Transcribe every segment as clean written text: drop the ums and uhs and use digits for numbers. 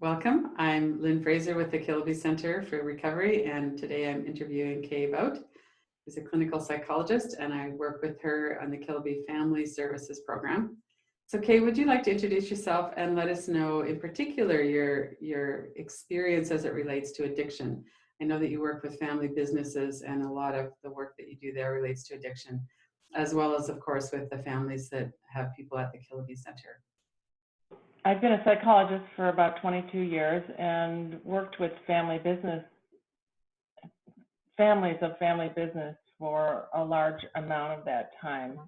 Welcome. I'm Lynn Fraser with the Kiloby Center for Recovery, and today I'm interviewing Kay Vogt, who's a clinical psychologist, and I work with her on the Kiloby Family Services Program. So Kay, would you like to introduce yourself and let us know in particular your experience as it relates to addiction? I know that you work with family businesses and a lot of the work that you do there relates to addiction, as well as, of course, with the families that have people at the Kiloby Center. I've been a psychologist for about 22 years and worked with families of family business for a large amount of that time.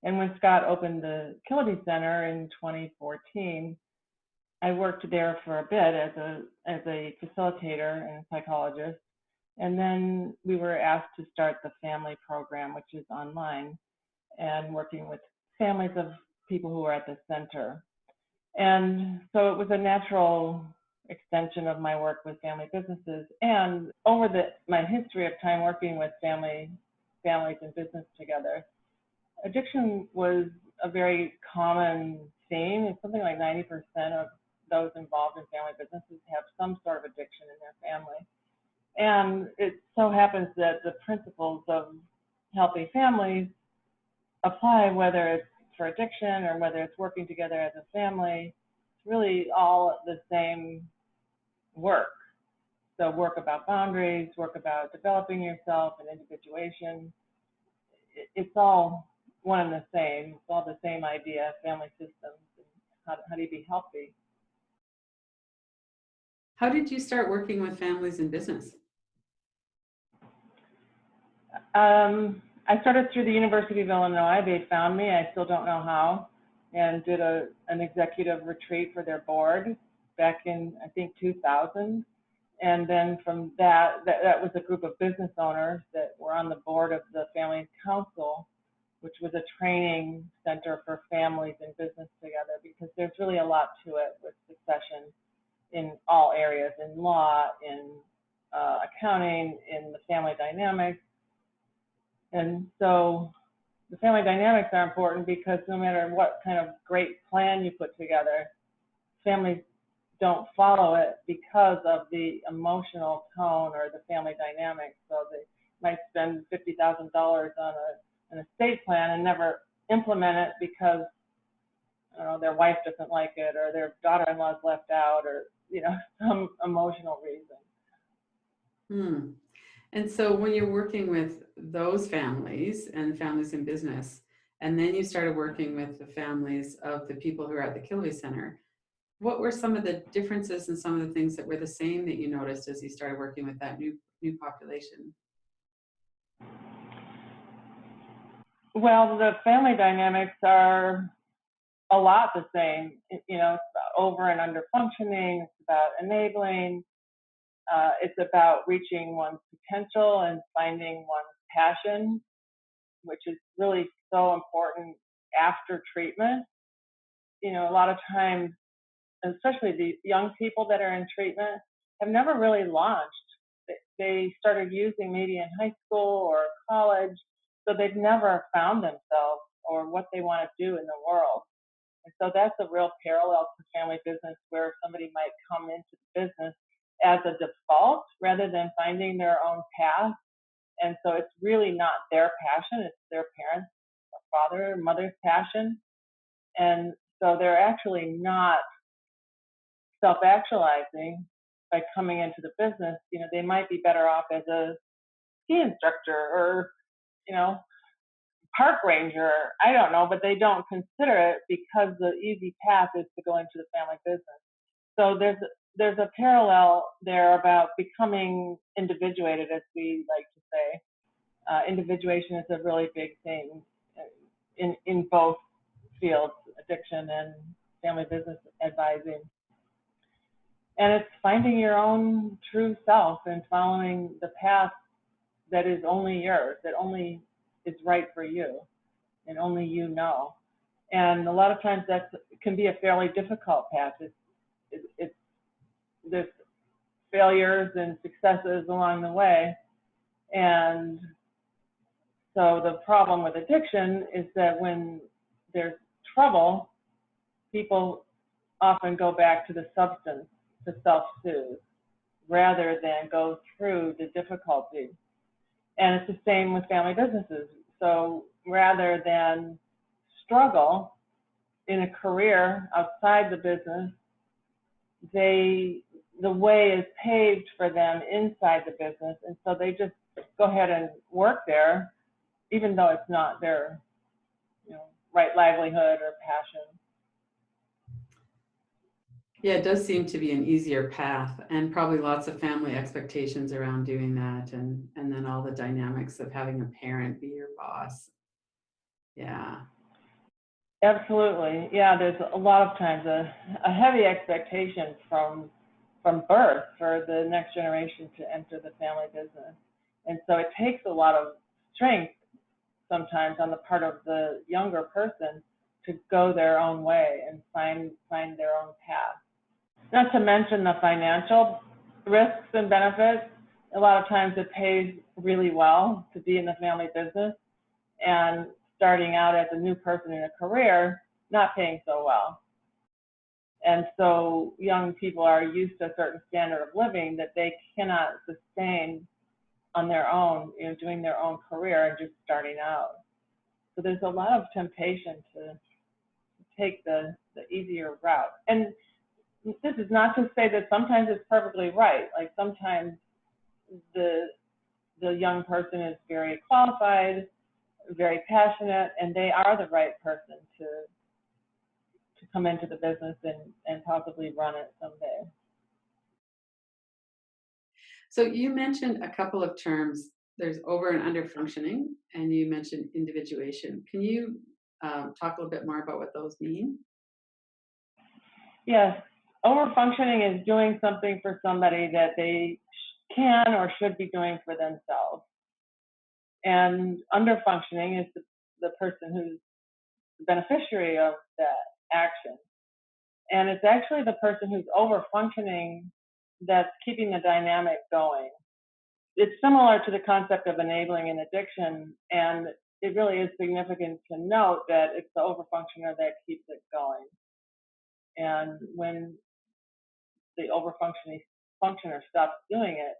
And when Scott opened the Kiloby Center in 2014, I worked there for a bit as a facilitator and a psychologist. And then we were asked to start the family program, which is online, and working with families of people who are at the center. And so it was a natural extension of my work with family businesses. And over my history of time working with families and business together, addiction was a very common theme. It's something like 90% of those involved in family businesses have some sort of addiction in their family. And it so happens that the principles of healthy families apply, whether it's for addiction or whether it's working together as a family. It's really all the same work. So work about boundaries, work about developing yourself and individuation. It's all one and the same. It's all the same idea, family systems, and how do you be healthy. How did you start working with families in business? I started through the University of Illinois. They found me, I still don't know how, and did an executive retreat for their board back in, I think, 2000. And then from that was a group of business owners that were on the board of the Family Council, which was a training center for families in business together, because there's really a lot to it with succession in all areas, in law, in accounting, in the family dynamics. And so the family dynamics are important because no matter what kind of great plan you put together, families don't follow it because of the emotional tone or the family dynamics. So they might spend $50,000 on an estate plan and never implement it because their wife doesn't like it, or their daughter-in-law is left out, or some emotional reason. And so when you're working with those families and families in business, and then you started working with the families of the people who are at the Kiloby Center, what were some of the differences and some of the things that were the same that you noticed as you started working with that new population? Well, the family dynamics are a lot the same. It's about over and under functioning. It's about enabling. It's about reaching one's potential and finding one's passion, which is really so important after treatment. A lot of times, especially the young people that are in treatment, have never really launched. They started using maybe in high school or college, so they've never found themselves or what they want to do in the world. And so that's a real parallel to family business, where somebody might come into the business as a default rather than finding their own path. And so it's really not their passion, it's their parents, father or mother's passion. And so they're actually not self-actualizing by coming into the business. They might be better off as a ski instructor or, park ranger, I don't know, but they don't consider it because the easy path is to go into the family business. So there's a parallel there about becoming individuated, as we like to say. Individuation is a really big thing in both fields, addiction and family business advising. And it's finding your own true self and following the path that is only yours, that only is right for you, and only you know. And a lot of times that can be a fairly difficult path. There's failures and successes along the way. And so the problem with addiction is that when there's trouble, people often go back to the substance to self-soothe rather than go through the difficulty. And it's the same with family businesses. So rather than struggle in a career outside the business, the way is paved for them inside the business, and so they just go ahead and work there, even though it's not their, right livelihood or passion. Yeah, it does seem to be an easier path, and probably lots of family expectations around doing that, and then all the dynamics of having a parent be your boss. Yeah. Absolutely. Yeah, there's a lot of times a heavy expectation from birth for the next generation to enter the family business. And so it takes a lot of strength sometimes on the part of the younger person to go their own way and find their own path. Not to mention the financial risks and benefits. A lot of times it pays really well to be in the family business, and starting out as a new person in a career, not paying so well. And so young people are used to a certain standard of living that they cannot sustain on their own, doing their own career and just starting out. So there's a lot of temptation to take the easier route. And this is not to say that sometimes it's perfectly right. Like sometimes the young person is very qualified, very passionate, and they are the right person to come into the business and possibly run it someday. So you mentioned a couple of terms. There's over and under functioning, and you mentioned individuation. Can you talk a little bit more about what those mean? Yes, over functioning is doing something for somebody that they can or should be doing for themselves. And under functioning is the person who's the beneficiary of that action. And it's actually the person who's over functioning that's keeping the dynamic going. It's similar to the concept of enabling an addiction, and it really is significant to note that it's the overfunctioner that keeps it going. And when the overfunctioner stops doing it,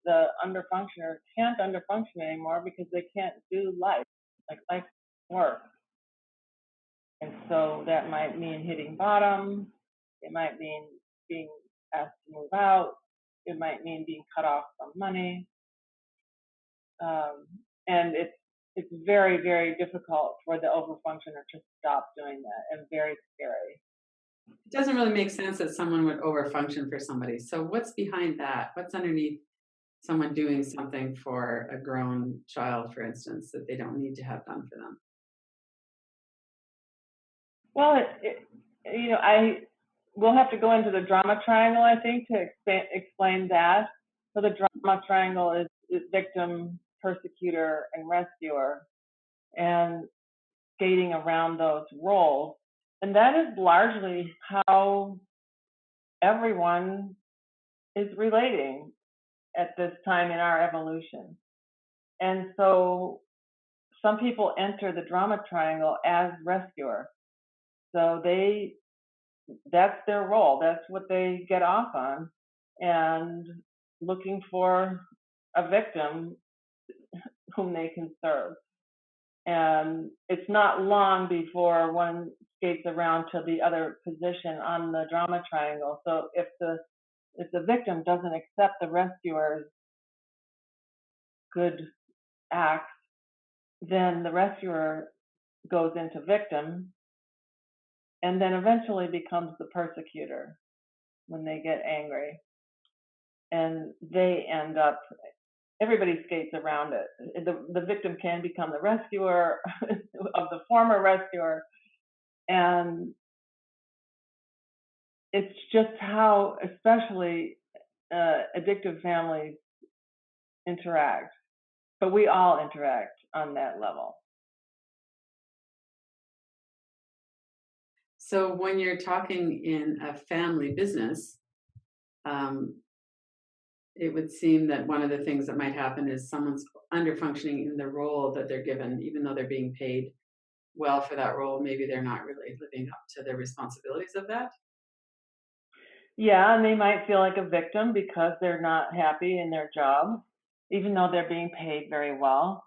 the underfunctioner can't underfunction anymore because they can't do life, like life work. And so that might mean hitting bottom. It might mean being asked to move out. It might mean being cut off from money. And it's very, very difficult for the overfunctioner to stop doing that, and very scary. It doesn't really make sense that someone would overfunction for somebody. So what's behind that? What's underneath someone doing something for a grown child, for instance, that they don't need to have done for them? Well, I will have to go into the drama triangle, I think, to explain that. So the drama triangle is victim, persecutor, and rescuer, and skating around those roles. And that is largely how everyone is relating at this time in our evolution. And so some people enter the drama triangle as rescuer. So that's their role. That's what they get off on, and looking for a victim whom they can serve. And it's not long before one skates around to the other position on the drama triangle. So if the victim doesn't accept the rescuer's good acts, then the rescuer goes into victim and then eventually becomes the persecutor when they get angry. And they end up, everybody skates around it. The victim can become the rescuer of the former rescuer. And it's just how, especially addictive families interact. But we all interact on that level. So when you're talking in a family business, it would seem that one of the things that might happen is someone's underfunctioning in the role that they're given, even though they're being paid well for that role. Maybe they're not really living up to their responsibilities of that. Yeah, and they might feel like a victim because they're not happy in their job, even though they're being paid very well.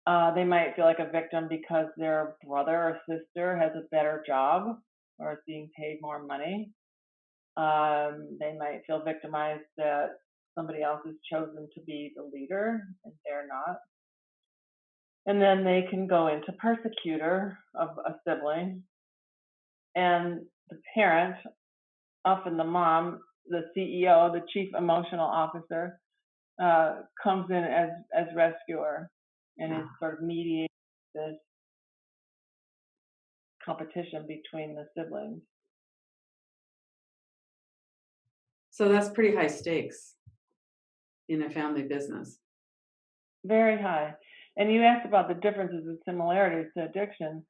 They might feel like a victim because their brother or sister has a better job or is being paid more money. They might feel victimized that somebody else has chosen to be the leader and they're not. And then they can go into persecutor of a sibling. And the parent, often the mom, the CEO, the chief emotional officer, comes in as rescuer and is Ah, sort of mediating this competition between the siblings. so that's pretty high stakes in a family business. Very high. And you asked about the differences and similarities to addiction.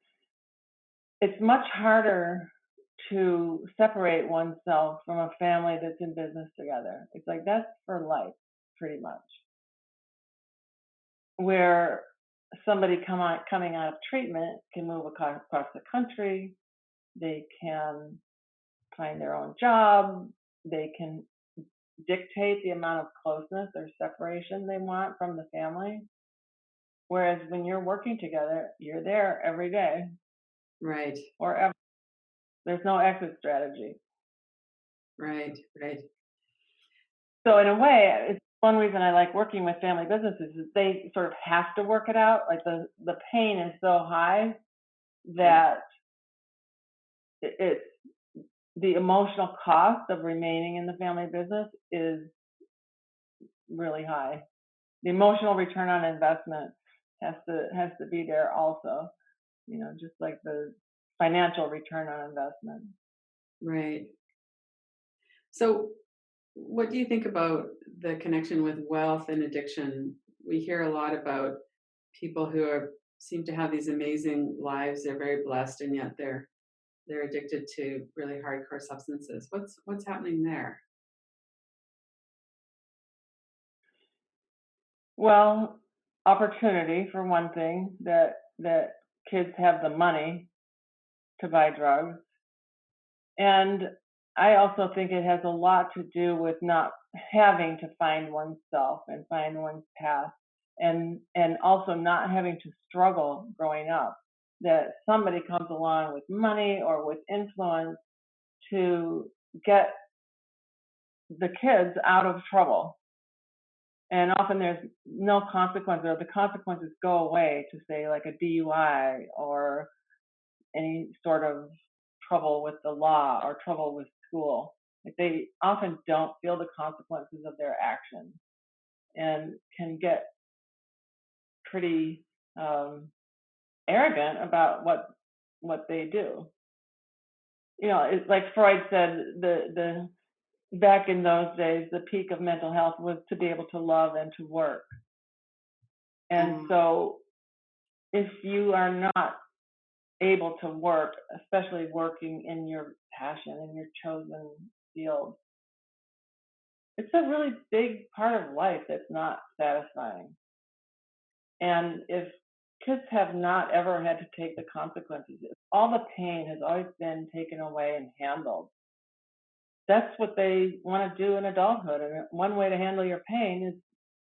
It's much harder to separate oneself from a family that's in business together. It's like that's for life, pretty much. Where somebody coming out of treatment can move across the country, they can find their own job, they can dictate the amount of closeness or separation they want from the family. Whereas when you're working together, you're there every day Right, or ever. There's no exit strategy. right, right. So in a way, it's one reason I like working with family businesses is they sort of have to work it out. Like the pain is so high Yeah, that it's the emotional cost of remaining in the family business is really high. The emotional return on investment has to be there also, just like the financial return on investment. right. So, what do you think about the connection with wealth and addiction? We hear a lot about people who seem to have these amazing lives. They're very blessed, and yet they're addicted to really hardcore substances. What's happening there? Well, opportunity for one thing, that kids have the money to buy drugs. And I also think it has a lot to do with not having to find oneself and find one's path, and also not having to struggle growing up. That somebody comes along with money or with influence to get the kids out of trouble. And often there's no consequence, or the consequences go away to say like a DUI or any sort of trouble with the law or trouble with school. Like they often don't feel the consequences of their actions and can get pretty arrogant about what they do. It's like Freud said, the back in those days, the peak of mental health was to be able to love and to work. And Um, so if you are not able to work, especially working in your passion, in your chosen field, it's a really big part of life that's not satisfying. And if kids have not ever had to take the consequences, if all the pain has always been taken away and handled, that's what they want to do in adulthood. And one way to handle your pain is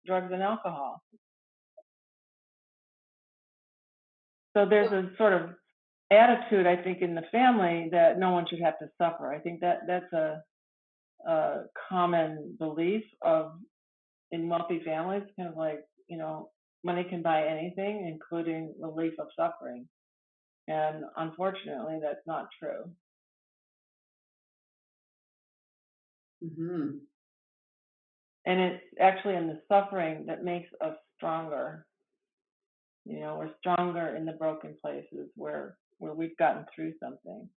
drugs and alcohol. So there's a sort of attitude, I think, in the family that no one should have to suffer. I think that's a common belief of in wealthy families, kind of like, money can buy anything, including relief of suffering. And unfortunately, that's not true. mhm. And it's actually in the suffering that makes us stronger. We're stronger in the broken places where we've gotten through something.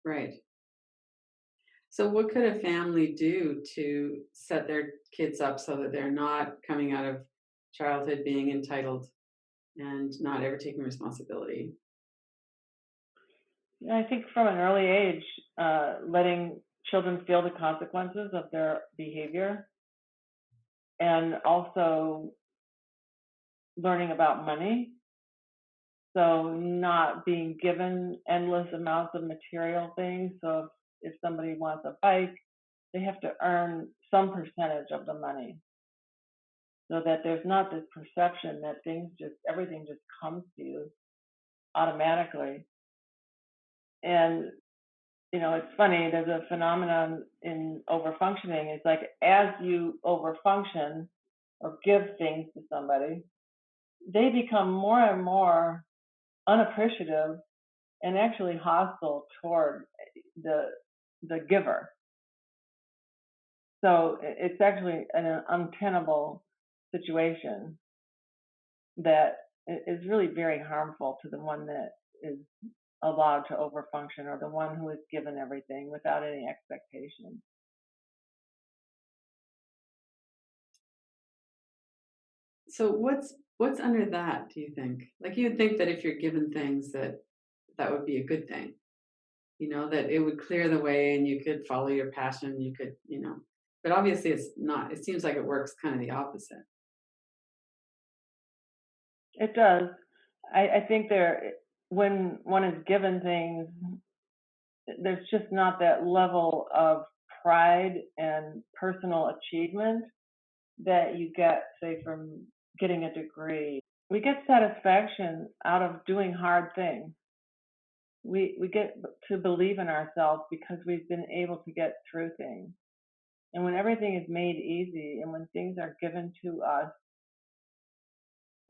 Right. So, what could a family do to set their kids up so that they're not coming out of childhood being entitled and not ever taking responsibility? I think from an early age, letting children feel the consequences of their behavior, and also learning about money. So not being given endless amounts of material things. So if somebody wants a bike, they have to earn some percentage of the money, so that there's not this perception that everything just comes to you automatically. And it's funny, there's a phenomenon in overfunctioning. It's like as you overfunction or give things to somebody, they become more and more unappreciative and actually hostile toward the giver. So it's actually an untenable situation that is really very harmful to the one that is allowed to overfunction, or the one who is given everything without any expectation. So what's under that, do you think? Like, you'd think that if you're given things, that would be a good thing, that it would clear the way and you could follow your passion, you could, but obviously it's not. It seems like it works kind of the opposite. It does. I think when one is given things, there's just not that level of pride and personal achievement that you get, say, from getting a degree. We get satisfaction out of doing hard things. We get to believe in ourselves because we've been able to get through things. And when everything is made easy and when things are given to us,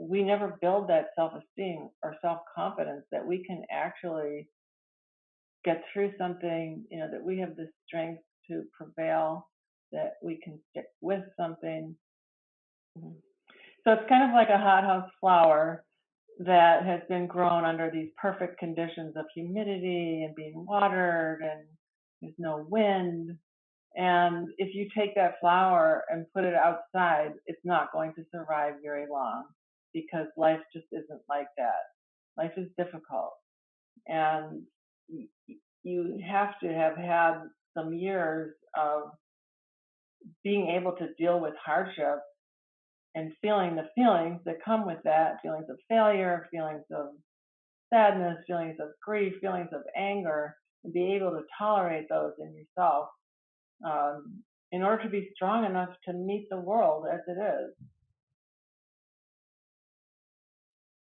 we never build that self-esteem or self-confidence that we can actually get through something, that we have the strength to prevail, that we can stick with something. So it's kind of like a hothouse flower that has been grown under these perfect conditions of humidity and being watered, and there's no wind. And if you take that flower and put it outside, it's not going to survive very long, because life just isn't like that. Life is difficult. And you have to have had some years of being able to deal with hardship and feeling the feelings that come with that, feelings of failure, feelings of sadness, feelings of grief, feelings of anger, and be able to tolerate those in yourself in order to be strong enough to meet the world as it is.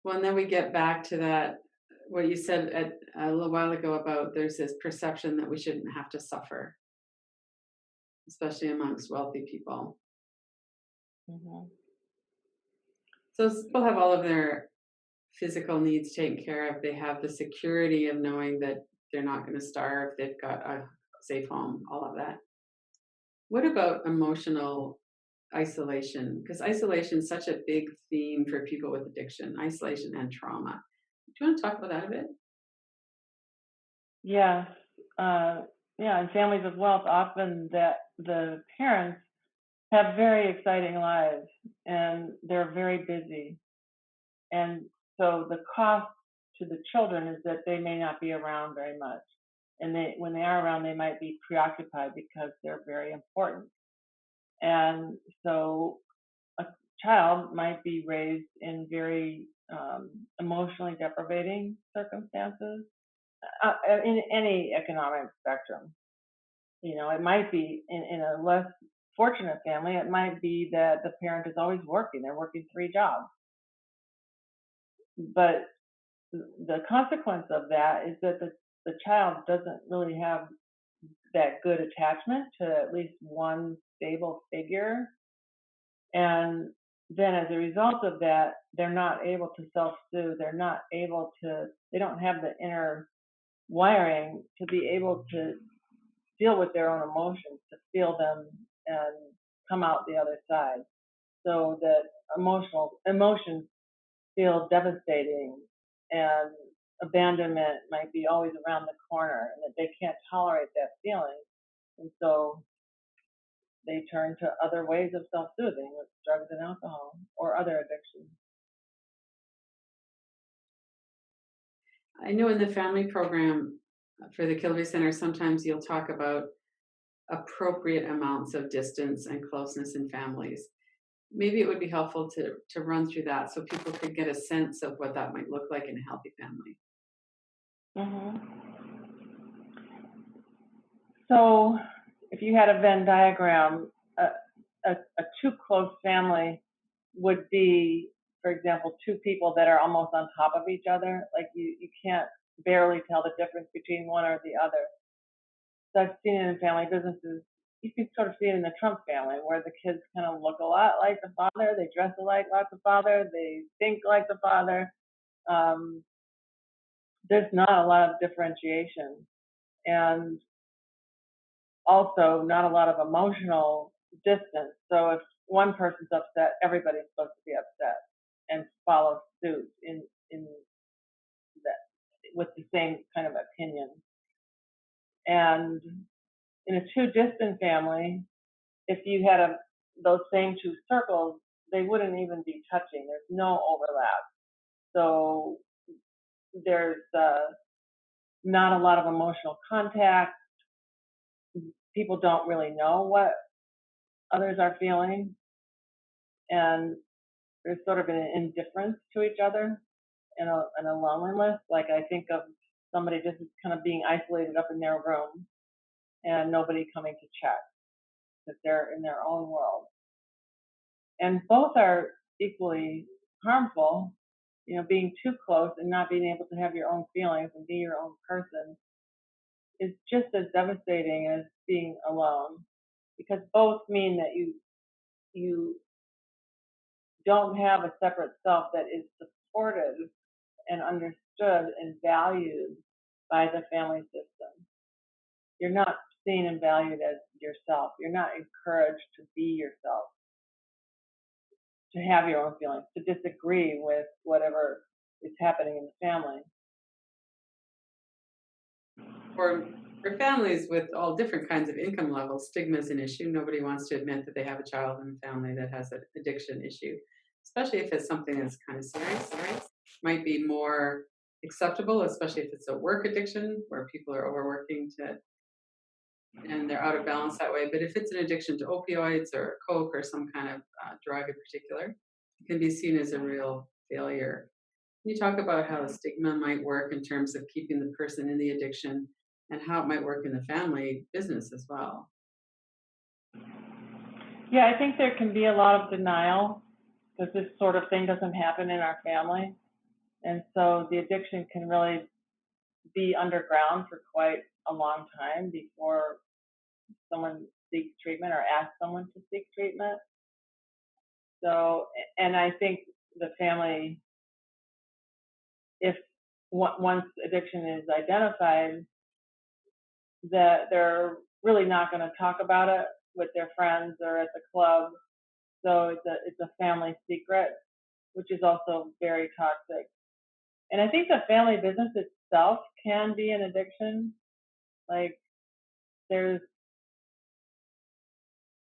Well, and then we get back to that, what you said a little while ago about there's this perception that we shouldn't have to suffer, especially amongst wealthy people. Mm-hmm. So people have all of their physical needs taken care of. They have the security of knowing that they're not going to starve. They've got a safe home, all of that. What about emotional isolation? Because isolation is such a big theme for people with addiction, isolation and trauma. Do you want to talk about that a bit? Yes. In families of wealth, often that the parents have very exciting lives and they're very busy. And so the cost to the children is that they may not be around very much. And when they are around, they might be preoccupied because they're very important. And so a child might be raised in very emotionally deprivating circumstances in any economic spectrum. It might be in a less fortunate family, it might be that the parent is always working. They're working 3 jobs. But the consequence of that is that the child doesn't really have that good attachment to at least one stable figure. And then as a result of that, they're not able to self-soothe. They don't have the inner wiring to be able to deal with their own emotions, to feel them and come out the other side. So that emotions feel devastating, and abandonment might be always around the corner, and that they can't tolerate that feeling. And so they turn to other ways of self-soothing, with drugs and alcohol or other addictions. I know in the family program for the Kiloby Center, sometimes you'll talk about appropriate amounts of distance and closeness in families. Maybe it would be helpful to run through that so people could get a sense of what that might look like in a healthy family. Mm-hmm. So if you had a Venn diagram, a too close family would be, for example, two people that are almost on top of each other. Like you can't barely tell the difference between one or the other. So I've seen it in family businesses. You can sort of see it in the Trump family, where the kids kind of look a lot like the father, they dress alike like the father, they think like the father. Um, there's not a lot of differentiation, and also not a lot of emotional distance. So if one person's upset, everybody's supposed to be upset and follow suit in that with the same kind of opinion. And in a too distant family, if you had those same two circles, they wouldn't even be touching. There's no overlap. So there's not a lot of emotional contact. People don't really know what others are feeling, and there's sort of an indifference to each other and a loneliness. Like I think of somebody just kind of being isolated up in their room and nobody coming to check, that they're in their own world. And both are equally harmful. You know, being too close and not being able to have your own feelings and be your own person is just as devastating as being alone, because both mean that you don't have a separate self that is supported and understood and valued by the family system. You're not seen and valued as yourself. You're not encouraged to be yourself, to have your own feelings, to disagree with whatever is happening in the family. For families with all different kinds of income levels, stigma is an issue. Nobody wants to admit that they have a child in the family that has an addiction issue, especially if it's something that's kind of serious. Might be more acceptable, especially if it's a work addiction where people are overworking and they're out of balance that way. But if it's an addiction to opioids or coke or some kind of drug in particular, it can be seen as a real failure. Can you talk about how the stigma might work in terms of keeping the person in the addiction and how it might work in the family business as well? Yeah, I think there can be a lot of denial because this sort of thing doesn't happen in our family. And so the addiction can really be underground for quite a long time before someone seeks treatment or asks someone to seek treatment. So, and I think the family, if once addiction is identified, that they're really not going to talk about it with their friends or at the club. So it's a family secret, which is also very toxic. And I think the family business itself can be an addiction. Like there's,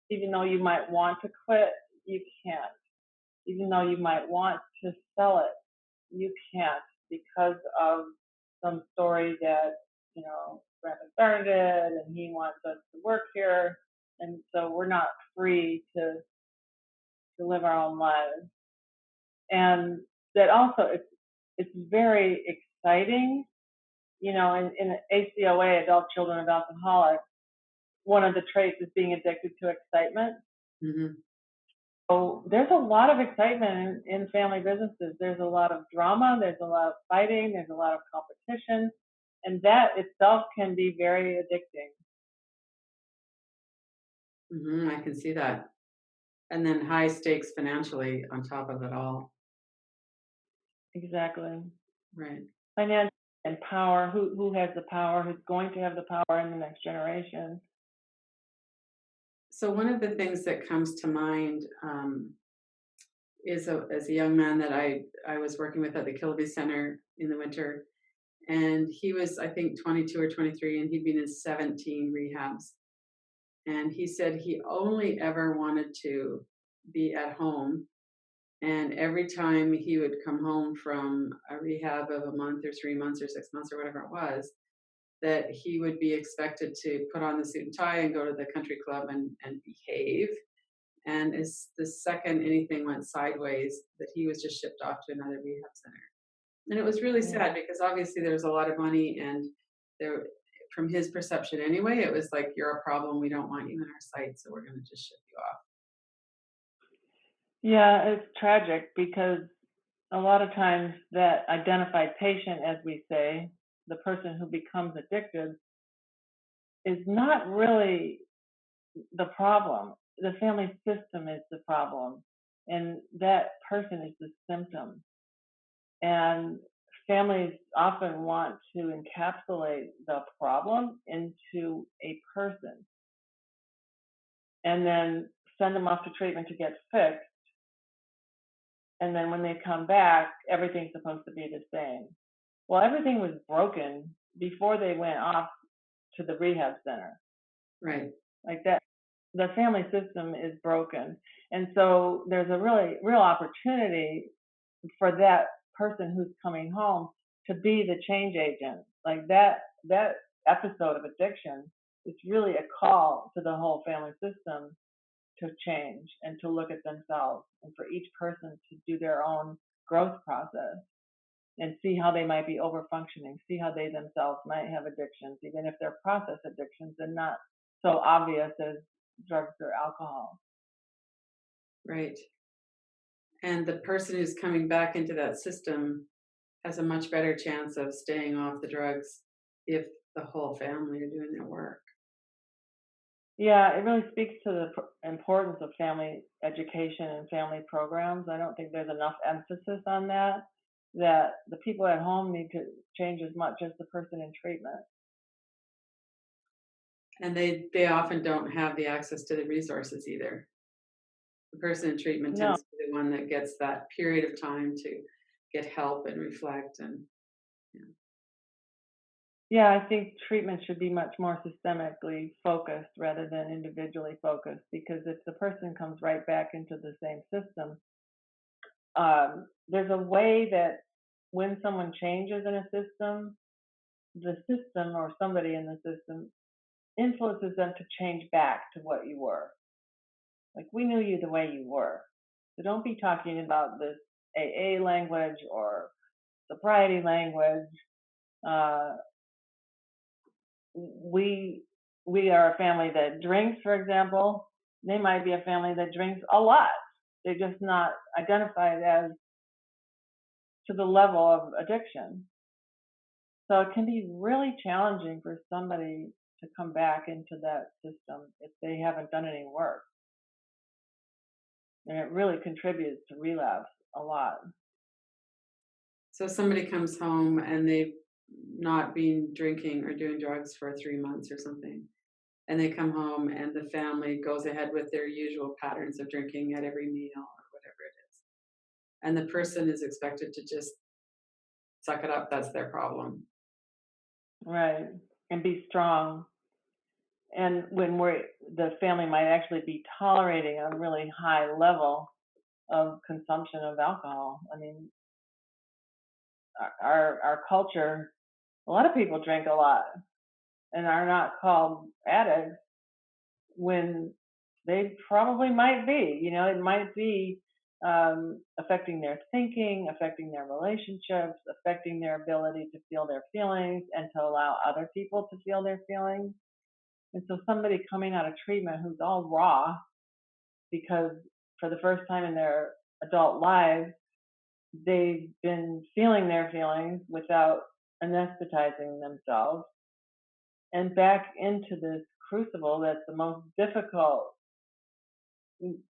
even though you might want to quit, you can't. Even though you might want to sell it, you can't, because of some story that, you know, Grandpa started it and he wants us to work here. And so we're not free to live our own lives. And that also, it's very exciting. You know, in ACOA, Adult Children of Alcoholics, one of the traits is being addicted to excitement. Mm-hmm. So there's a lot of excitement in family businesses. There's a lot of drama, there's a lot of fighting, there's a lot of competition, and that itself can be very addicting. Mm-hmm. I can see that. And then high stakes financially on top of it all. Exactly. Right. Financial and power. Who has the power? Who's going to have the power in the next generation? So one of the things that comes to mind is as a young man that I was working with at the Kiloby Center in the winter, and he was, I think, 22 or 23, and he'd been in 17 rehabs. And he said he only ever wanted to be at home. And every time he would come home from a rehab of a month or 3 months or 6 months or whatever it was, that he would be expected to put on the suit and tie and go to the country club and behave. And as the second anything went sideways, that he was just shipped off to another rehab center. And it was really sad because obviously there was a lot of money and there, from his perception anyway, it was like, you're a problem. We don't want you in our sight. So we're going to just ship you off. Yeah, it's tragic because a lot of times that identified patient, as we say, the person who becomes addicted, is not really the problem. The family system is the problem, and that person is the symptom. And families often want to encapsulate the problem into a person and then send them off to treatment to get fixed. And then when they come back, everything's supposed to be the same. Well, everything was broken before they went off to the rehab center. Right. Like that, the family system is broken. And so there's a real opportunity for that person who's coming home to be the change agent. Like that episode of addiction is really a call to the whole family system to change and to look at themselves, and for each person to do their own growth process and see how they might be over functioning, see how they themselves might have addictions, even if they're process addictions and not so obvious as drugs or alcohol. Right. And the person who's coming back into that system has a much better chance of staying off the drugs if the whole family are doing their work. Yeah, it really speaks to the importance of family education and family programs. I don't think there's enough emphasis on that the people at home need to change as much as the person in treatment. And they often don't have the access to the resources either. The person in treatment No, tends to be the one that gets that period of time to get help and reflect. And yeah, I think treatment should be much more systemically focused rather than individually focused, because if the person comes right back into the same system, there's a way that when someone changes in a system, the system or somebody in the system influences them to change back to what you were. Like, we knew you the way you were. So don't be talking about this AA language or sobriety language. Uh, we are a family that drinks, for example. They might be a family that drinks a lot. They're just not identified as to the level of addiction. So it can be really challenging for somebody to come back into that system if they haven't done any work. And it really contributes to relapse a lot. so somebody comes home and they've not been drinking or doing drugs for 3 months or something. And they come home and the family goes ahead with their usual patterns of drinking at every meal or whatever it is. And the person is expected to just suck it up. That's their problem. Right. And be strong. And when the family might actually be tolerating a really high level of consumption of alcohol. I mean, our culture, a lot of people drink a lot and are not called addicts when they probably might be. You know, it might be affecting their thinking, affecting their relationships, affecting their ability to feel their feelings and to allow other people to feel their feelings. And so somebody coming out of treatment who's all raw because for the first time in their adult lives, they've been feeling their feelings without anesthetizing themselves, and back into this crucible that's the most difficult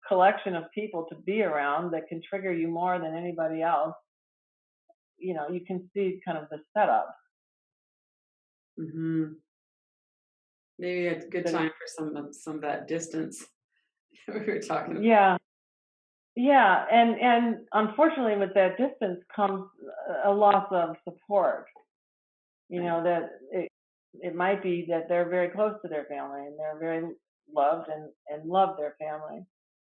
collection of people to be around, that can trigger you more than anybody else. You know, you can see kind of the setup. Mm-hmm. Maybe a good But time for some of that distance we were talking about. yeah, and unfortunately, with that distance comes a loss of support. You know, that it might be that they're very close to their family and they're very loved and love their family,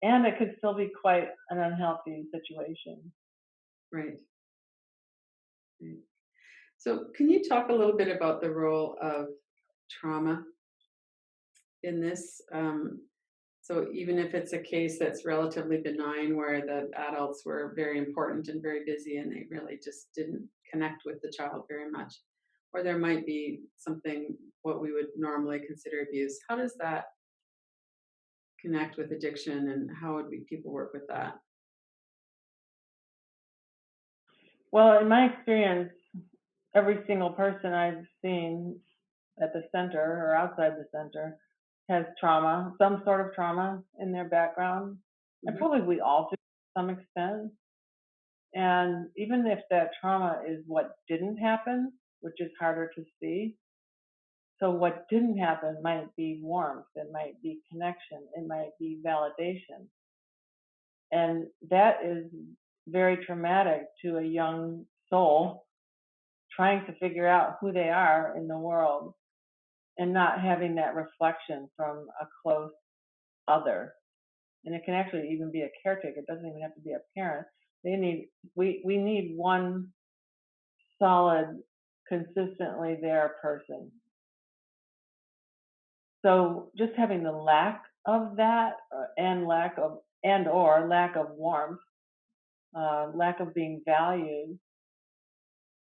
and it could still be quite an unhealthy situation. Right. Right. So can you talk a little bit about the role of trauma in this? So even if it's a case that's relatively benign where the adults were very important and very busy and they really just didn't connect with the child very much, or there might be something what we would normally consider abuse. How does that connect with addiction, and how would people work with that? Well, in my experience, every single person I've seen at the center or outside the center has trauma, some sort of trauma in their background. And Hmm. probably we all do to some extent. And even if that trauma is what didn't happen, which is harder to see, so what didn't happen might be warmth, it might be connection, it might be validation. And that is very traumatic to a young soul trying to figure out who they are in the world and not having that reflection from a close other. And it can actually even be a caretaker. It doesn't even have to be a parent. We need one solid, consistently there person. So just having the lack of that and or lack of warmth, lack of being valued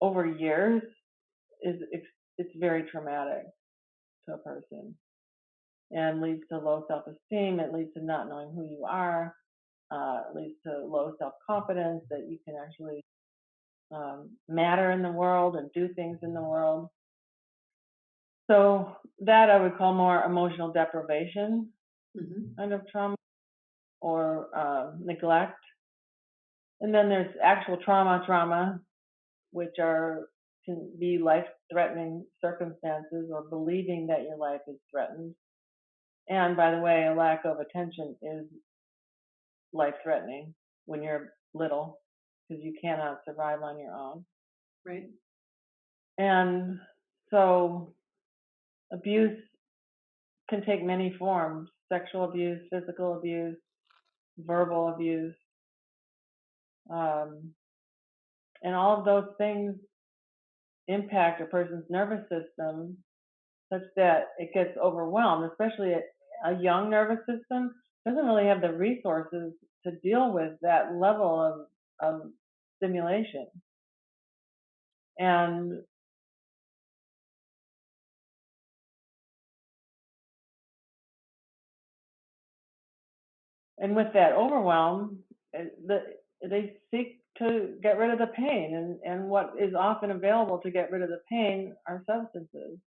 over years is it's very traumatic to a person and leads to low self-esteem. It leads to not knowing who you are. It leads to low self-confidence that you can actually matter in the world and do things in the world. So that I would call more emotional deprivation Hmm. kind of trauma or neglect. And then there's actual trauma, which can be life-threatening circumstances or believing that your life is threatened. And by the way, a lack of attention is life-threatening when you're little because you cannot survive on your own. Right. And so abuse can take many forms: sexual abuse, physical abuse, verbal abuse, um, and all of those things impact a person's nervous system such that it gets overwhelmed, especially a young nervous system doesn't really have the resources to deal with that level of stimulation. And with that overwhelm, they seek to get rid of the pain, and what is often available to get rid of the pain are substances.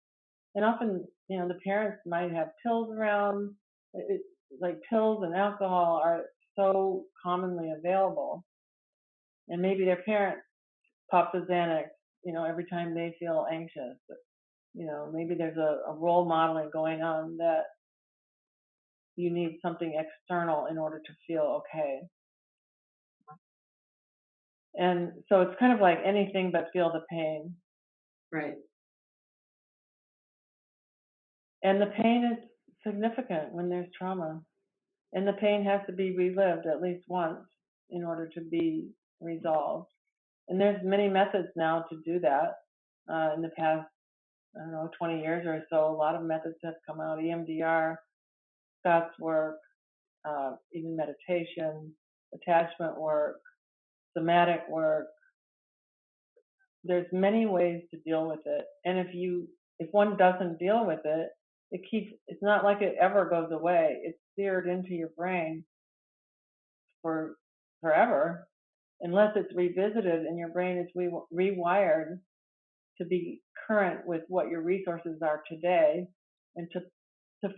And often, the parents might have pills around. Like pills and alcohol are so commonly available, and maybe their parent pops a Xanax, every time they feel anxious. Maybe there's a role modeling going on that you need something external in order to feel okay. And so it's kind of like anything but feel the pain. Right. And the pain is significant when there's trauma. And the pain has to be relived at least once in order to be resolved. And there's many methods now to do that. In the past, I don't know, 20 years or so, a lot of methods have come out: EMDR, Scott's work, even meditation, attachment work, somatic work. There's many ways to deal with it. And if one doesn't deal with it, it's not like it ever goes away. It's seared into your brain for forever, unless it's revisited and your brain is rewired to be current with what your resources are today, and to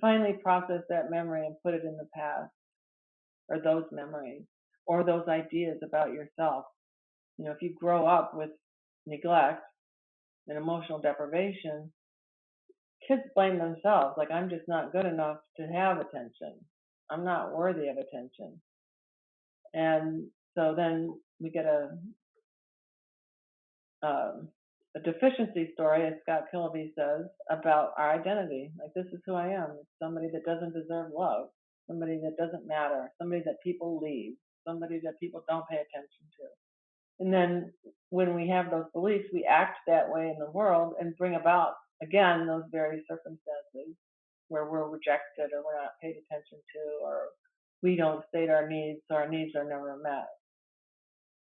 finally process that memory and put it in the past, or those memories, or those ideas about yourself. If you grow up with neglect and emotional deprivation, kids blame themselves, like, I'm just not good enough to have attention. I'm not worthy of attention. And so then we get a deficiency story, as Scott Kiloby says, about our identity. Like, this is who I am. It's somebody that doesn't deserve love, somebody that doesn't matter, somebody that people leave, somebody that people don't pay attention to. And then when we have those beliefs, we act that way in the world and bring about, again, those very circumstances where we're rejected or we're not paid attention to, or we don't state our needs, so our needs are never met.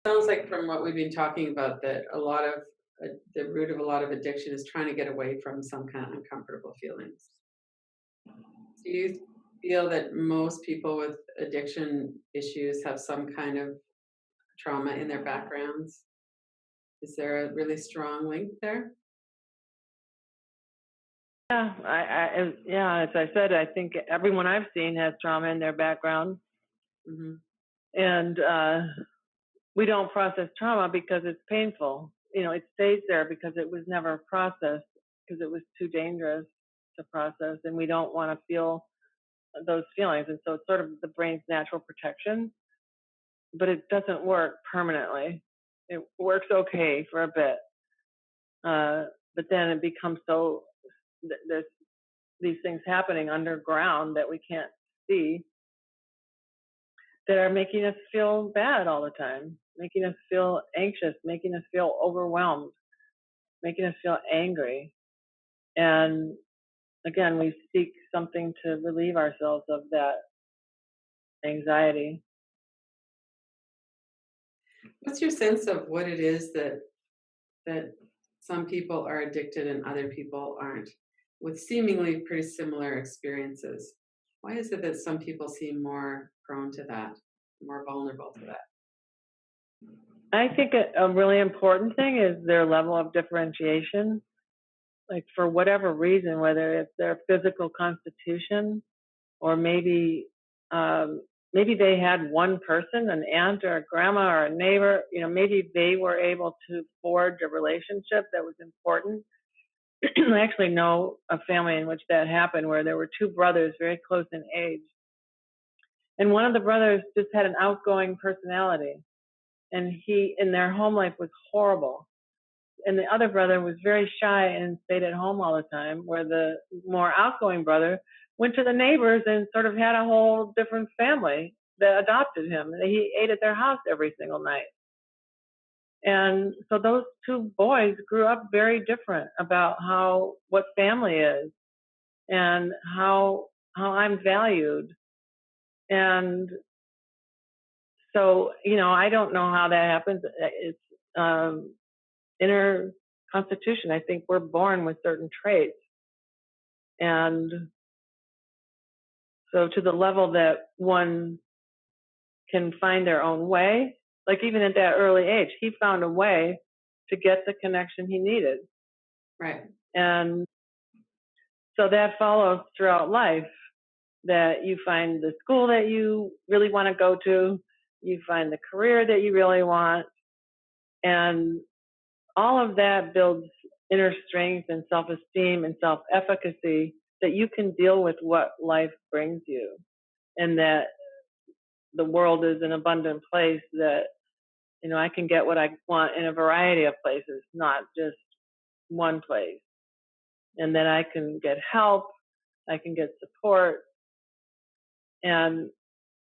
Sounds like from what we've been talking about that a lot of the root of a lot of addiction is trying to get away from some kind of uncomfortable feelings. Do you feel that most people with addiction issues have some kind of trauma in their backgrounds? Is there a really strong link there? Yeah, yeah, as I said, I think everyone I've seen has trauma in their background, Hmm. and we don't process trauma because it's painful. It stays there because it was never processed, because it was too dangerous to process, and we don't want to feel those feelings. And so it's sort of the brain's natural protection, but it doesn't work permanently. It works okay for a bit, but then it becomes so there's these things happening underground that we can't see that are making us feel bad all the time, making us feel anxious, making us feel overwhelmed, making us feel angry. And again, we seek something to relieve ourselves of that anxiety. What's your sense of what it is that some people are addicted and other people aren't, with seemingly pretty similar experiences? Why is it that some people seem more prone to that, more vulnerable to that? I think a really important thing is their level of differentiation. Like, for whatever reason, whether it's their physical constitution, or maybe they had one person, an aunt or a grandma or a neighbor, maybe they were able to forge a relationship that was important. I actually know a family in which that happened, where there were two brothers very close in age, and one of the brothers just had an outgoing personality, and their home life was horrible. And the other brother was very shy and stayed at home all the time, where the more outgoing brother went to the neighbors and sort of had a whole different family that adopted him. He ate at their house every single night. And so those two boys grew up very different about what family is, and how I'm valued. And so, I don't know how that happens. It's inner constitution. I think we're born with certain traits. And so, to the level that one can find their own way, like even at that early age, he found a way to get the connection he needed. Right. And so that follows throughout life, that you find the school that you really want to go to, you find the career that you really want, and all of that builds inner strength and self-esteem and self-efficacy, that you can deal with what life brings you, and that the world is an abundant place, that I can get what I want in a variety of places, not just one place, and that I can get help, I can get support, and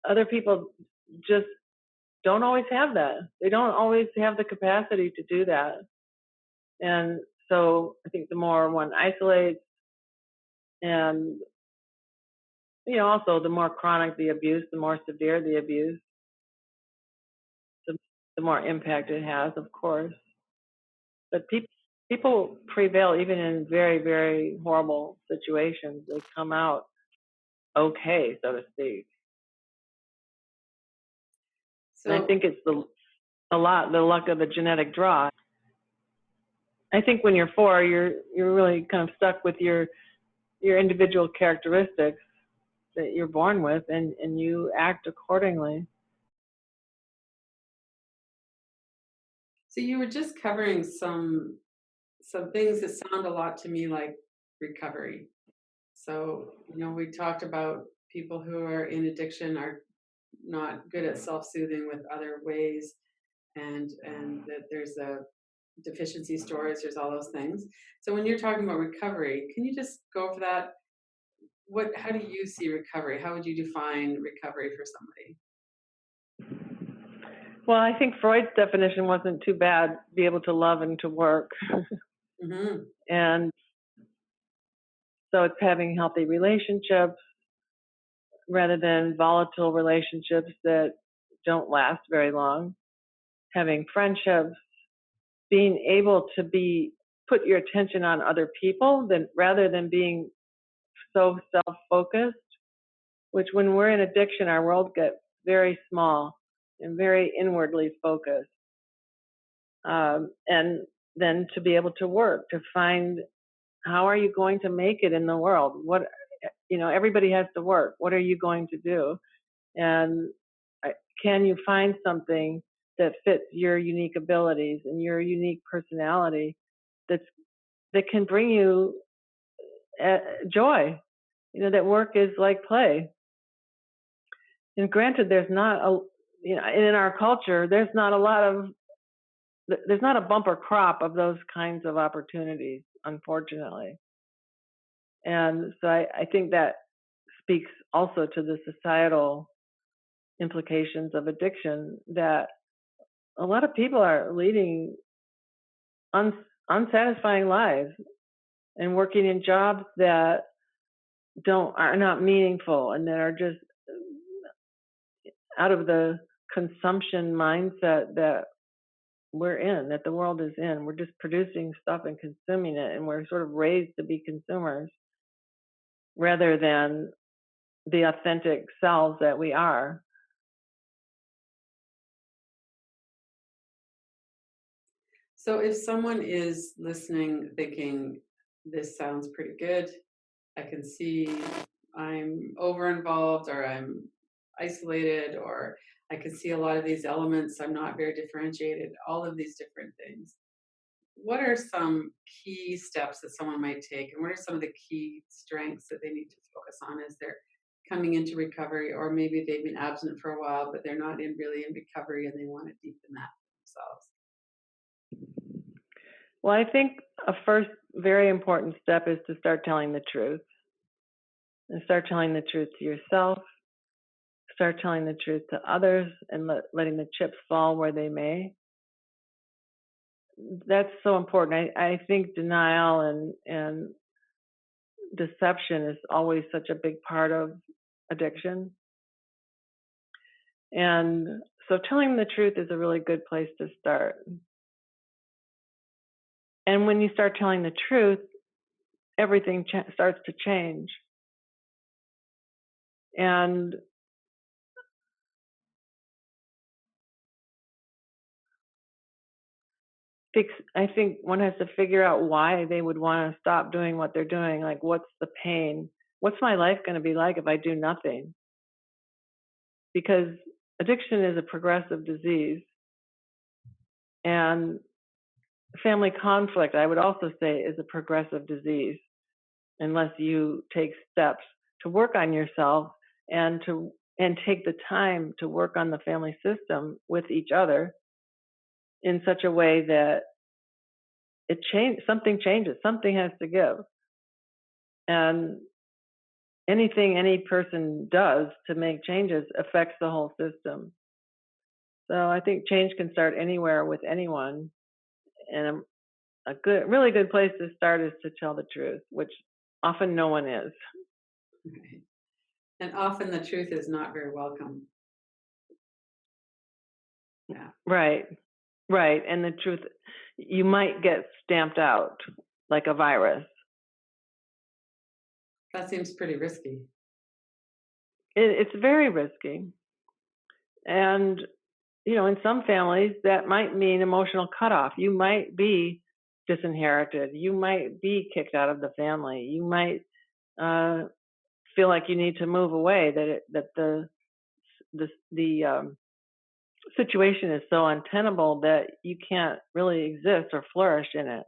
other people just don't always have that. They don't always have the capacity to do that. And so I think the more one isolates, and also the more chronic the abuse, the more severe the abuse, the more impact it has, of course. But people prevail even in very, very horrible situations. They come out okay, so to speak. And I think it's the luck of the genetic draw. I think when you're 4, you're really kind of stuck with your individual characteristics that you're born with, and you act accordingly. So you were just covering some things that sound a lot to me like recovery. So, we talked about people who are in addiction are not good at self-soothing with other ways, and that there's a deficiency storage, there's all those things. So when you're talking about recovery, can you just go over that? How do you see recovery? How would you define recovery for somebody? Well, I think Freud's definition wasn't too bad: be able to love and to work. Mm-hmm. And so it's having healthy relationships rather than volatile relationships that don't last very long. Having friendships, being able to put your attention on other people rather than being so self-focused, which when we're in addiction, our world gets very small and very inwardly focused. And then to be able to work, to find how are you going to make it in the world? Everybody has to work. What are you going to do? And can you find something that fits your unique abilities and your unique personality that can bring you joy? That work is like play. And granted, there's not in our culture, there's not a bumper crop of those kinds of opportunities, unfortunately. And so I think that speaks also to the societal implications of addiction, that a lot of people are leading unsatisfying lives and working in jobs that are not meaningful and that are just out of the consumption mindset that we're in, that the world is in. We're just producing stuff and consuming it, and we're sort of raised to be consumers rather than the authentic selves that we are. So if someone is listening thinking, this sounds pretty good, I can see I'm over involved or I'm isolated, or I can see a lot of these elements, I'm not very differentiated, all of these different things. What are some key steps that someone might take, and what are some of the key strengths that they need to focus on as they're coming into recovery, or maybe they've been absent for a while but they're not really in recovery and they want to deepen that themselves? Well, I think a first very important step is to start telling the truth. And start telling the truth to yourself, start telling the truth to others, and letting the chips fall where they may. That's so important. I think denial and deception is always such a big part of addiction. And so telling the truth is a really good place to start. And when you start telling the truth, everything starts to change. And I think one has to figure out why they would want to stop doing what they're doing. Like, what's the pain? What's my life going to be like if I do nothing? Because addiction is a progressive disease. And family conflict, I would also say, is a progressive disease unless you take steps to work on yourself and take the time to work on the family system with each other in such a way that something changes, something has to give. And anything any person does to make changes affects the whole system. So I think change can start anywhere with anyone. And a really good place to start is to tell the truth, which often no one is. Right. And often the truth is not very welcome. Yeah. Right. And the truth, you might get stamped out like a virus. That seems pretty risky. It's very risky. And, in some families, that might mean emotional cutoff. You might be disinherited. You might be kicked out of the family. You might feel like you need to move away, that the situation is so untenable that you can't really exist or flourish in it.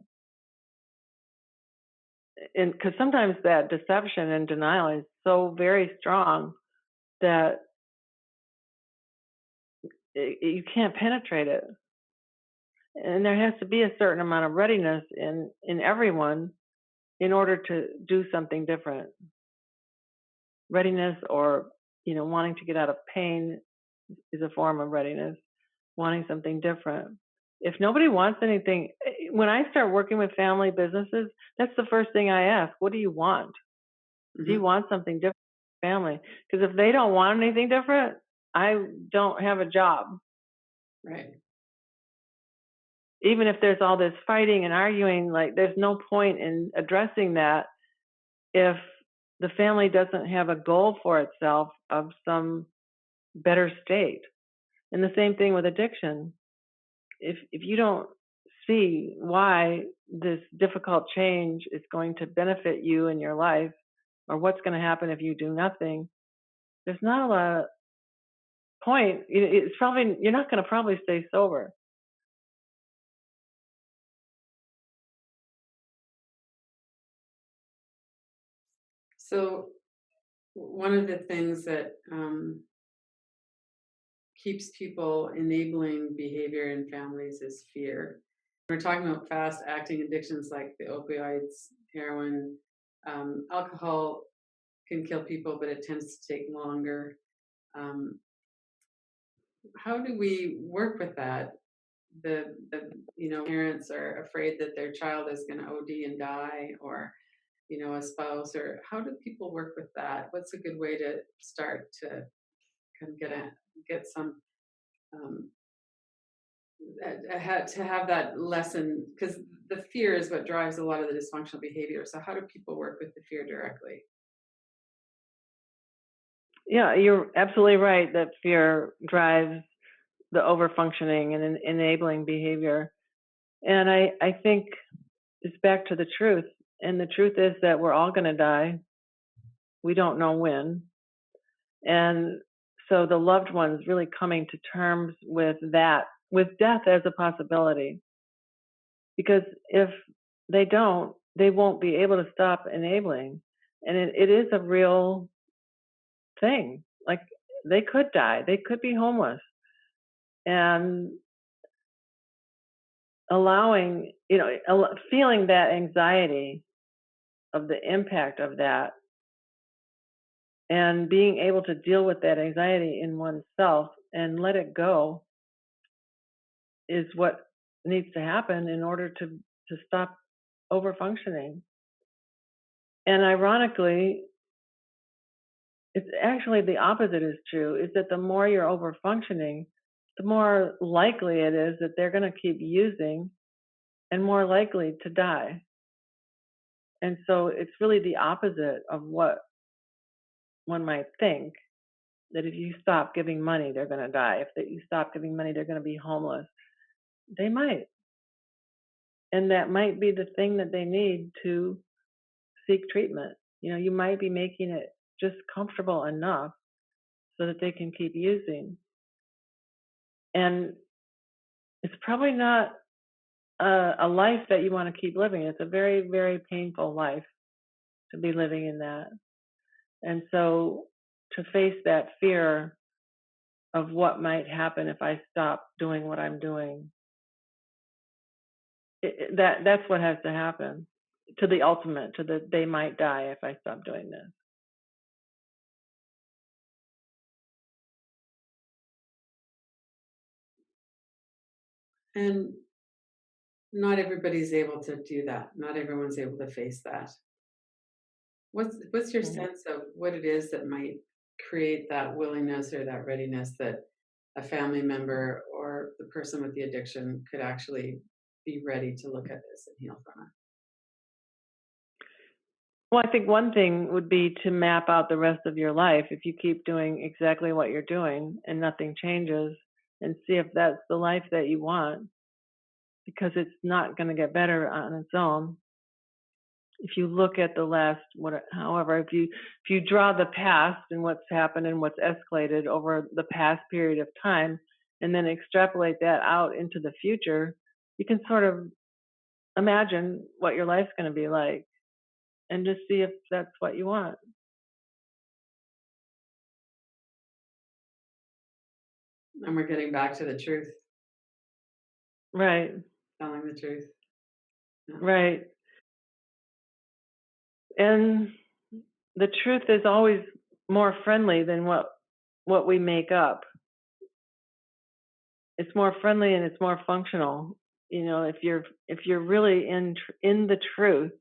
And because sometimes that deception and denial is so very strong that you can't penetrate it. And there has to be a certain amount of readiness in everyone in order to do something different. Readiness, or wanting to get out of pain, is a form of readiness. Wanting something different. If nobody wants anything, when I start working with family businesses, that's the first thing I ask. What do you want? Mm-hmm. Do you want something different in family? Because if they don't want anything different, I don't have a job. Right. even if there's all this fighting and arguing, like there's no point in addressing that if the family doesn't have a goal for itself of some better state. And the same thing with addiction. If you don't see why this difficult change is going to benefit you in your life, or what's going to happen if you do nothing, there's not a lot of point. It's probably, you're not going to probably stay sober. So one of the things that keeps people enabling behavior in families is fear. We're talking about fast acting addictions like the opioids, heroin, alcohol can kill people, but it tends to take longer. Um, how do we work with that? The parents are afraid that their child is going to OD and die, or a spouse, or how do people work with that? What's a good way to start to kind of get some um, to have that lesson, because the fear is what drives a lot of the dysfunctional behavior. So how do people work with the fear directly? Yeah, you're absolutely right that fear drives the overfunctioning and enabling behavior. And I think it's back to the truth. And the truth is that we're all going to die. We don't know when. And so the loved ones really coming to terms with that, with death as a possibility. Because if they don't, they won't be able to stop enabling. And it is a real thing. Like they could die, they could be homeless. And allowing, feeling that anxiety of the impact of that and being able to deal with that anxiety in oneself and let it go is what needs to happen in order to stop overfunctioning. And ironically, it's actually the opposite is true, is that the more you're overfunctioning, the more likely it is that they're going to keep using and more likely to die. And so it's really the opposite of what one might think, that if you stop giving money, they're going to die. If you stop giving money, they're going to be homeless. They might. And that might be the thing that they need to seek treatment. You might be making it just comfortable enough so that they can keep using. And it's probably not a life that you want to keep living. It's a very, very painful life to be living in that. And so to face that fear of what might happen if I stop doing what I'm doing, that's what has to happen, to the ultimate, to the they might die if I stop doing this. And not everybody's able to do that. Not everyone's able to face that. What's your sense of what it is that might create that willingness or that readiness that a family member or the person with the addiction could actually be ready to look at this and heal from it? Well, I think one thing would be to map out the rest of your life if you keep doing exactly what you're doing and nothing changes, and see if that's the life that you want, because it's not going to get better on its own. If you look at the last, however, if you draw the past and what's happened and what's escalated over the past period of time, and then extrapolate that out into the future, you can sort of imagine what your life's going to be like, and just see if that's what you want. And we're getting back to the truth, Right, telling the truth. Yeah. right. And the truth is always more friendly than what we make up. It's more friendly and it's more functional. If you're really in the truth,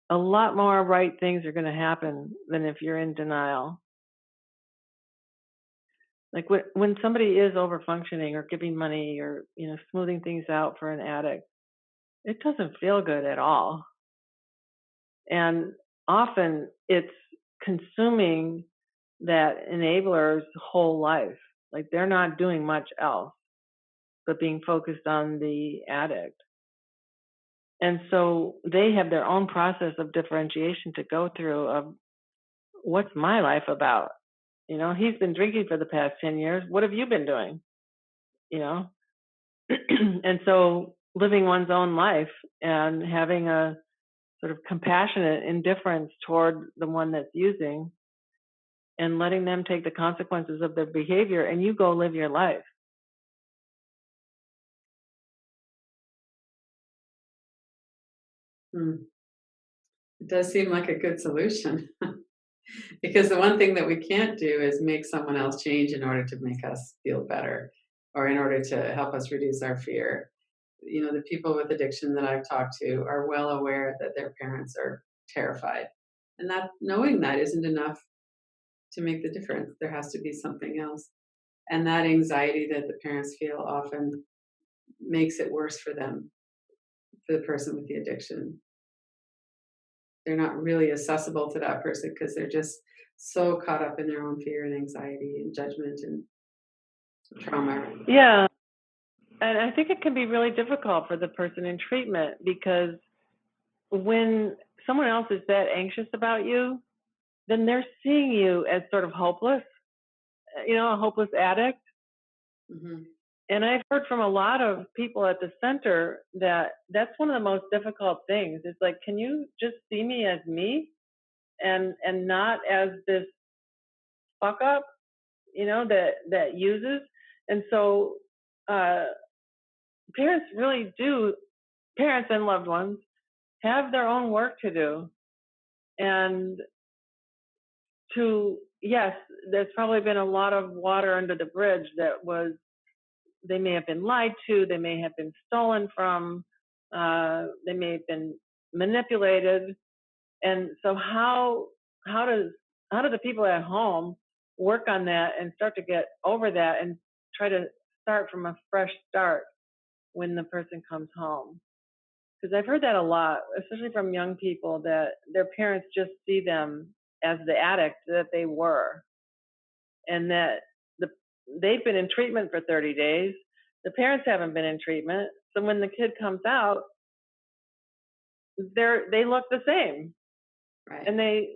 a lot more right things are going to happen than if you're in denial. Like when somebody is over functioning or giving money or, smoothing things out for an addict, it doesn't feel good at all. And often it's consuming that enabler's whole life. Like they're not doing much else but being focused on the addict. And so they have their own process of differentiation to go through of what's my life about? He's been drinking for the past 10 years. What have you been doing? You know? And so living one's own life and having a sort of compassionate indifference toward the one that's using and letting them take the consequences of their behavior and you go live your life. It does seem like a good solution. Because the one thing that we can't do is make someone else change in order to make us feel better or in order to help us reduce our fear. The people with addiction that I've talked to are well aware that their parents are terrified. And that knowing that isn't enough to make the difference. There has to be something else. And that anxiety that the parents feel often makes it worse for them, for the person with the addiction. They're not really accessible to that person because they're just so caught up in their own fear and anxiety and judgment and trauma. Yeah. And I think it can be really difficult for the person in treatment because when someone else is that anxious about you, then they're seeing you as sort of hopeless, a hopeless addict. Mm-hmm. And I've heard from a lot of people at the center that that's one of the most difficult things. It's like, can you just see me as me and not as this fuck up, that uses. And so parents and loved ones have their own work to do. And yes, there's probably been a lot of water under the bridge they may have been lied to, they may have been stolen from, they may have been manipulated. And so how do the people at home work on that and start to get over that and try to start from a fresh start when the person comes home? Because I've heard that a lot, especially from young people, that their parents just see them as the addict that they were, and that they've been in treatment for 30 days. The parents haven't been in treatment, so when the kid comes out, they look the same, Right. and they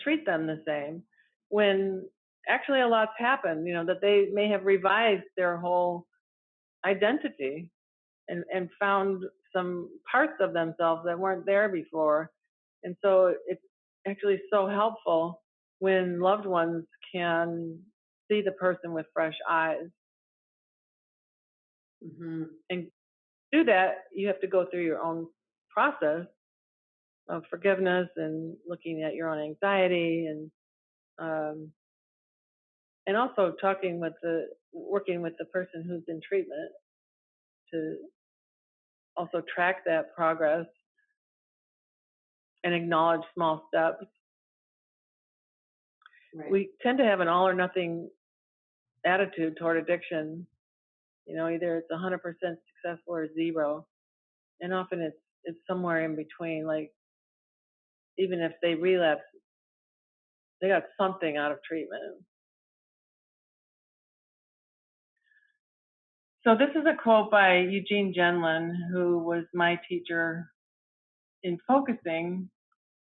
treat them the same. When actually a lot's happened, that they may have revised their whole identity and found some parts of themselves that weren't there before. And so it's actually so helpful when loved ones can see the person with fresh eyes. Mm-hmm. And to do that, you have to go through your own process of forgiveness and looking at your own anxiety and also working with the person who's in treatment to also track that progress and acknowledge small steps. Right. We tend to have an all or nothing attitude toward addiction. Either it's 100% successful or zero. And often it's somewhere in between. Like, even if they relapse, they got something out of treatment. So this is a quote by Eugene Genlin, who was my teacher in focusing,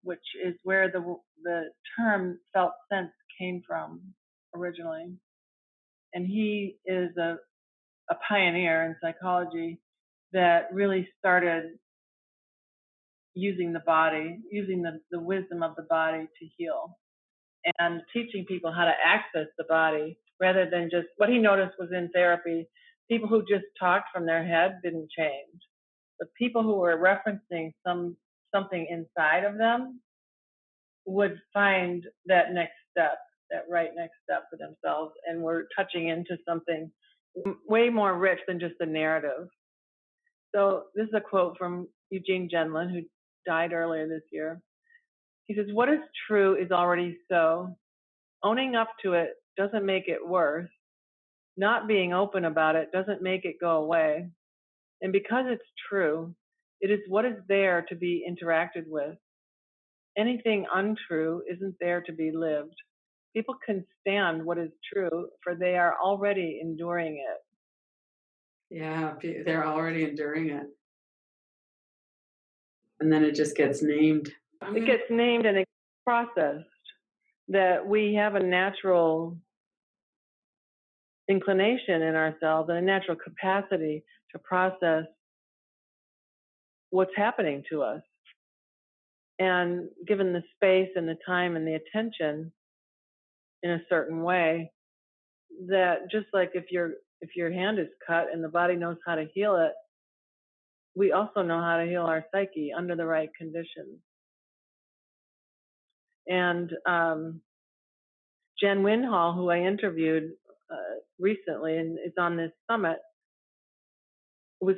which is where the term felt sense came from originally. And he is a pioneer in psychology that really started using the body, using the wisdom of the body to heal, and teaching people how to access the body rather than just what he noticed was in therapy. People who just talked from their head didn't change. But people who were referencing something inside of them would find that next step, that right next step for themselves, and were touching into something way more rich than just the narrative. So this is a quote from Eugene Genlin, who died earlier this year. He says, "What is true is already so. Owning up to it doesn't make it worse. Not being open about it doesn't make it go away. And because it's true, it is what is there to be interacted with. Anything untrue isn't there to be lived. People can stand what is true, for they are already enduring it. Yeah, they're already enduring it. And then it just gets named. It gets named and it's processed. That we have a natural inclination in ourselves and a natural capacity to process what's happening to us. And given the space and the time and the attention in a certain way, that just like if your hand is cut and the body knows how to heal it, we also know how to heal our psyche under the right conditions. And Jen Winhall, who I interviewed recently and is on this summit, was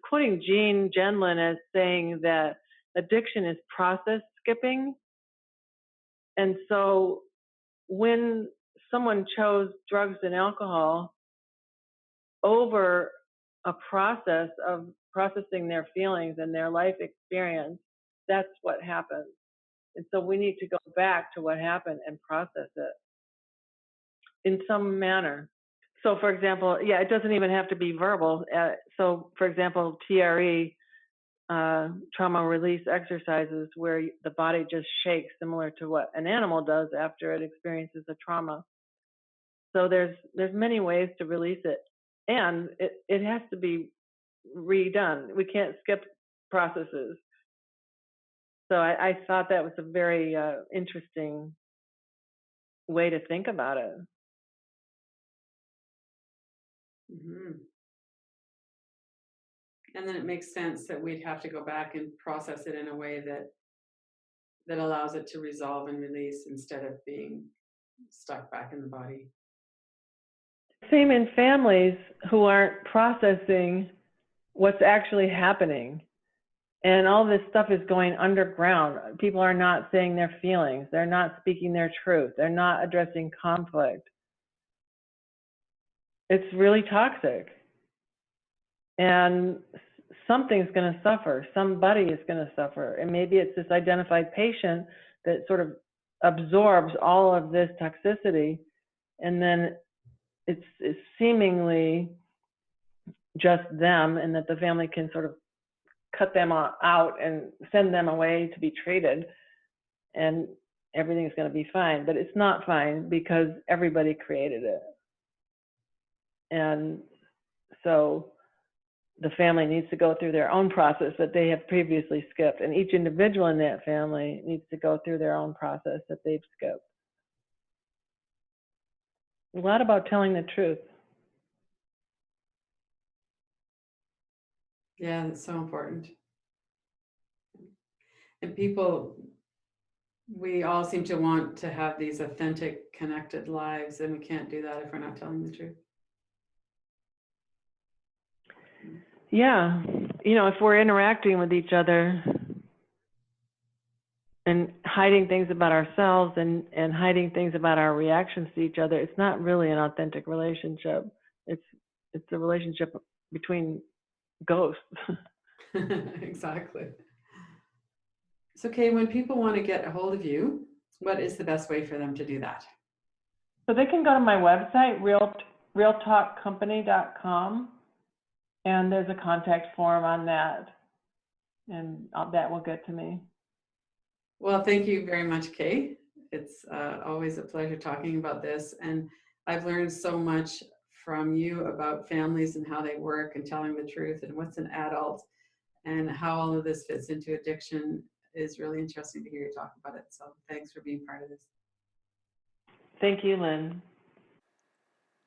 quoting Jean Genlin as saying that addiction is process skipping. And so when someone chose drugs and alcohol over a process of processing their feelings and their life experience, that's what happens. And so we need to go back to what happened and process it in some manner. So for example, it doesn't even have to be verbal. So for example, TRE, trauma release exercises, where the body just shakes, similar to what an animal does after it experiences a trauma. So there's many ways to release it, and it has to be redone. We can't skip processes. So I thought that was a very interesting way to think about it. Mm-hmm. And then it makes sense that we'd have to go back and process it in a way that allows it to resolve and release instead of being stuck back in the body. Same in families who aren't processing what's actually happening. And all this stuff is going underground. People are not saying their feelings. They're not speaking their truth. They're not addressing conflict. It's really toxic. And something's going to suffer. Somebody is going to suffer. And maybe it's this identified patient that sort of absorbs all of this toxicity, and then it's seemingly just them, and that the family can sort of cut them out and send them away to be treated, and everything's going to be fine. But it's not fine because everybody created it. And so the family needs to go through their own process that they have previously skipped, and each individual in that family needs to go through their own process that they've skipped. A lot about telling the truth. Yeah, that's so important. And people, we all seem to want to have these authentic, connected lives, and we can't do that if we're not telling the truth. Yeah, if we're interacting with each other and hiding things about ourselves and hiding things about our reactions to each other, it's not really an authentic relationship. It's a relationship between ghosts. Exactly. So, Kay, when people want to get a hold of you, what is the best way for them to do that? So they can go to my website, realtalkcompany.com, and there's a contact form on that, and that will get to me. Well, thank you very much, Kay. It's always a pleasure talking about this, and I've learned so much from you about families and how they work and telling the truth and what's an adult and how all of this fits into addiction. Is really interesting to hear you talk about it. So thanks for being part of this. Thank you, Lynn.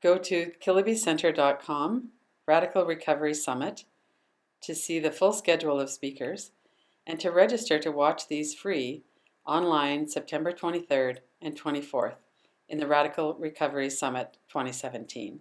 Go to kilobyscenter.com, Radical Recovery Summit, to see the full schedule of speakers and to register to watch these free online September 23rd and 24th in the Radical Recovery Summit 2017.